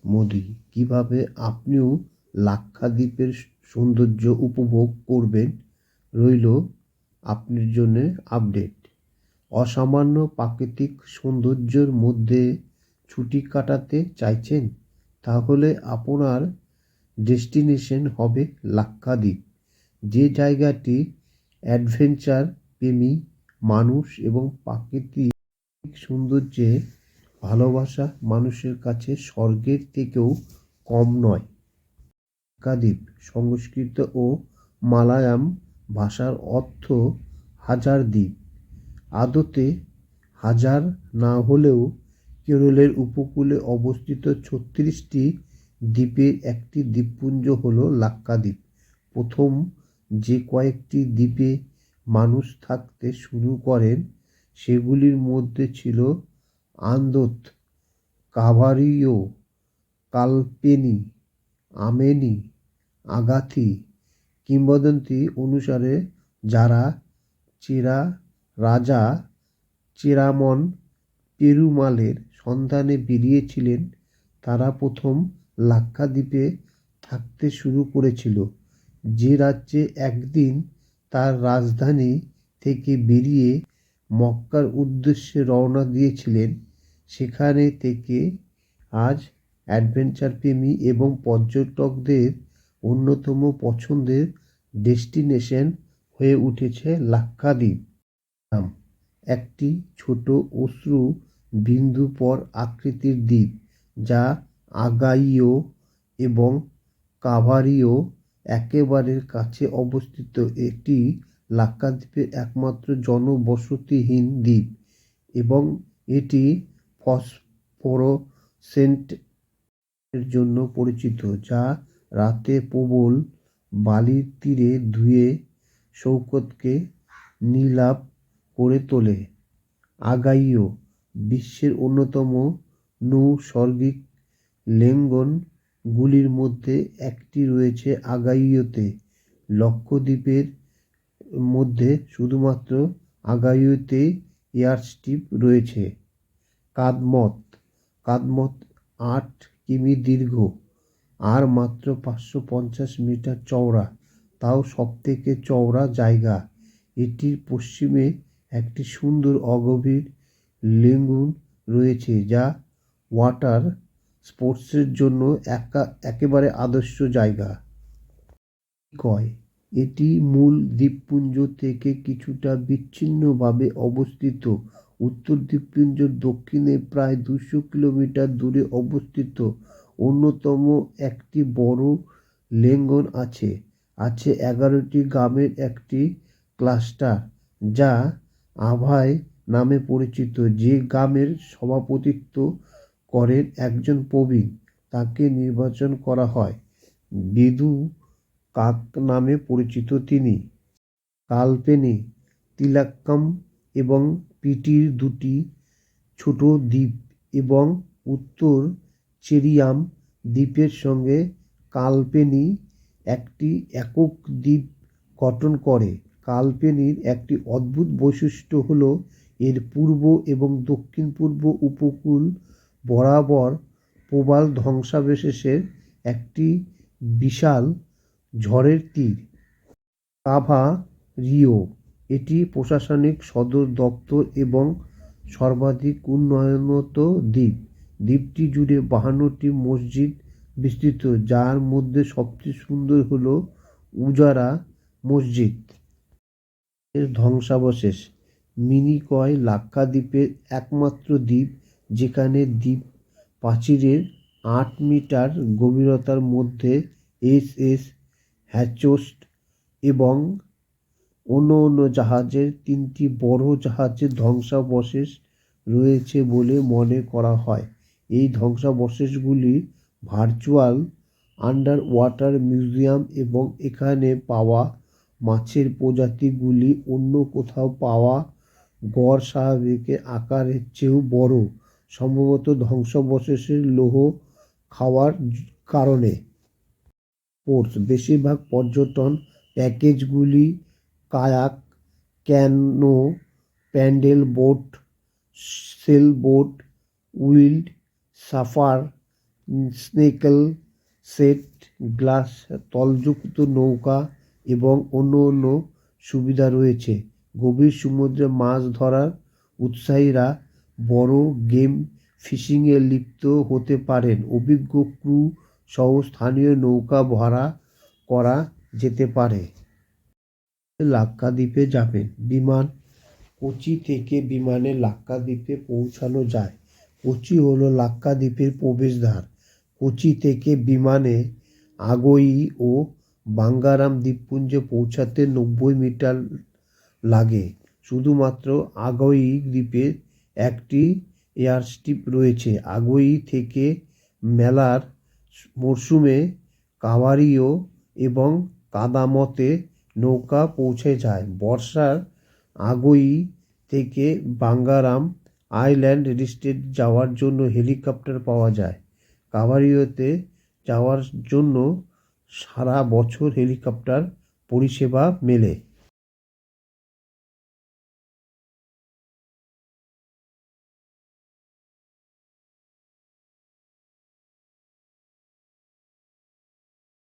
মোদি কিভাবে আপনিও লাক্ষাদ্বীপের সৌন্দর্য উপভোগ করবেন রইল আপনার জন্য আপডেট। অসামান্য প্রাকৃতিক সৌন্দর্যের মধ্যে ছুটি কাটাতে চাইছেন? তাহলে আপনার ডেস্টিনেশন হবে লাক্ষাদ্বীপ। যে জায়গাটি অ্যাডভেঞ্চার প্রেমী মানুষ এবং প্রাকৃতিক সৌন্দর্যে ভালোবাসা মানুষের কাছে স্বর্গের থেকেও কম নয়। লাক্ষাদ্বীপ সংস্কৃত ও মালায়ালাম ভাষার অর্থ হাজার দ্বীপ। আদতে হাজার না হলেও কেরলের উপকূলে অবস্থিত ৩৬টি দ্বীপের একটি দ্বীপপুঞ্জ হল লাক্ষাদ্বীপ। প্রথম যে কয়েকটি দ্বীপে মানুষ থাকতে শুরু করেন সেগুলির মধ্যে ছিল আন্দোথ, কাভারিও, কালপেনি, আমেনি, আগাথি। কিংবদন্তি অনুসারে যারা রাজা চেরামন পেরুমালের সন্ধানে বেরিয়েছিলেন তারা প্রথম লাক্ষাদ্বীপে থাকতে শুরু করেছিল। যে রাজ্যে একদিন তার রাজধানী থেকে বেরিয়ে মক্কার উদ্দেশ্যে রওনা দিয়েছিলেন সেখানে থেকে আজ অ্যাডভেঞ্চার প্রেমী এবং পর্যটকদের অন্যতম পছন্দের ডেস্টিনেশন হয়ে উঠেছে লাক্ষাদ্বীপ। একটি ছোট অশ্রু বিন্দুপর আকৃতির দ্বীপ যা আগাইও এবং কাভারিও একেবারে কাছে অবস্থিত। এটি লাক্ষাদ্বীপের একমাত্র জনবসতিহীন দ্বীপ এবং এটি ফসফোরসেন্ট এর জন্য পরিচিত, যা রাতে প্রবল বালির তীরে ধুয়ে সৈকতকে নীলাভ করে তোলে। আগাইও বিশ্বের অন্যতম নৈসর্গিক লেগুনগুলির মধ্যে একটি রয়েছে আগাইওতে। লাক্ষাদ্বীপের মধ্যে শুধুমাত্র আগাইওতে এয়ারস্ট্রিপ রয়েছে। কাদমত ৮ কিমি দীর্ঘ আর মাত্র ৫৫০ মিটার চওড়া, তাও সবথেকে চওড়া জায়গা। এটির পশ্চিমে একটি সুন্দর অগভীর লেগুন রয়েছে যা ওয়াটার স্পোর্টসের জন্য একেবারে আদর্শ জায়গা। এটি মূল দ্বীপপুঞ্জ থেকে কিছুটা বিচ্ছিন্নভাবে অবস্থিত। উত্তর দ্বীপপুঞ্জের দক্ষিণে প্রায় ২০০ কিলোমিটার দূরে অবস্থিত অন্যতম একটি বড় লেগুন আছে ১১টি গ্রামের একটি ক্লাস্টার যা আভায় নামে পরিচিত। যে গ্রামের সভাপতিত্ব করেন একজন প্রবীণ, তাকে নির্বাচন করা হয়। বেদু কাক নামে পরিচিত তিনি। কালপেনি, তিলাক্কাম এবং পিটির দুটি ছোট দ্বীপ এবং উত্তর চেরিয়াম দ্বীপের সঙ্গে কালপেনি একটি একক দ্বীপ গঠন করে। কালপেনির একটি অদ্ভুত বৈশিষ্ট্য হল এর পূর্ব এবং দক্ষিণ-পূর্ব উপকূল বরাবর প্রবাল ধ্বংসাবশেষের একটি বিশাল ঝড়ের তীর। কাভারিও এটি প্রশাসনিক সদর দপ্তর এবং সর্বাধিক উন্নয়নত দ্বীপ। দ্বীপটি জুড়ে ৫২টি মসজিদ বিস্তৃত, যার মধ্যে সবচেয়ে সুন্দর হল উজারা মসজিদ। এর ধ্বংসাবশেষ মিনিকয় লাক্ষাদ্বীপের একমাত্র দ্বীপ যেখানে দ্বীপ প্রাচীরের ৮ মিটার গভীরতার মধ্যে এস হ্যাচোস্ট এবং অন্য জাহাজের ৩টি বড় জাহাজের ধ্বংসাবশেষ রয়েছে বলে মনে করা হয়। এই ধ্বংসাবশেষগুলি ভার্চুয়াল আন্ডার ওয়াটার মিউজিয়াম এবং এখানে পাওয়া মাছের প্রজাতিগুলি অন্য কোথাও পাওয়া গড় স্বাভাবিকের আকারের চেয়েও বড়, সম্ভবত ধ্বংসাবশেষের লৌহ খাওয়ার কারণে। বেশিরভাগ পর্যটন প্যাকেজগুলি kayak, canoe, paddle boat, sailboat, windsurfer snorkel set, glass তলযুক্ত নৌকা এবং অন্য সুবিধা রয়েছে। গভীর সমুদ্রে মাছ ধরার উৎসাহীরা বড় গেম ফিশিংয়ে লিপ্ত হতে পারেন। অভিজ্ঞ ক্রু সহ স্থানীয় নৌকা ভাড়া করা যেতে পারে। লাক্ষাদ্বীপে যাবেন। বিমান কোচি থেকে বিমানে লাক্ষাদ্বীপে পৌঁছানো যায়। কোচি হলো লাক্ষাদ্বীপের প্রবেশদ্বার। কোচি থেকে বিমানে আগোয়ি ও বাঙ্গারাম দ্বীপপুঞ্জে পৌঁছাতে 90 মিনিট লাগে। শুধুমাত্র আগোয়ি দ্বীপে একটি এয়ারস্ট্রিপ রয়েছে। আগোয়ি থেকে মেলার মরশুমে কাভারিও এবং কাদামতে নৌকা পৌঁছে যায়। বর্ষার আগোয়ি থেকে বাঙ্গারাম আইল্যান্ড রিসোর্টে যাওয়ার জন্য হেলিকপ্টার পাওয়া যায়। কাভারিওতে যাওয়ার জন্য সারা বছর হেলিকপ্টার পরিষেবা মেলে।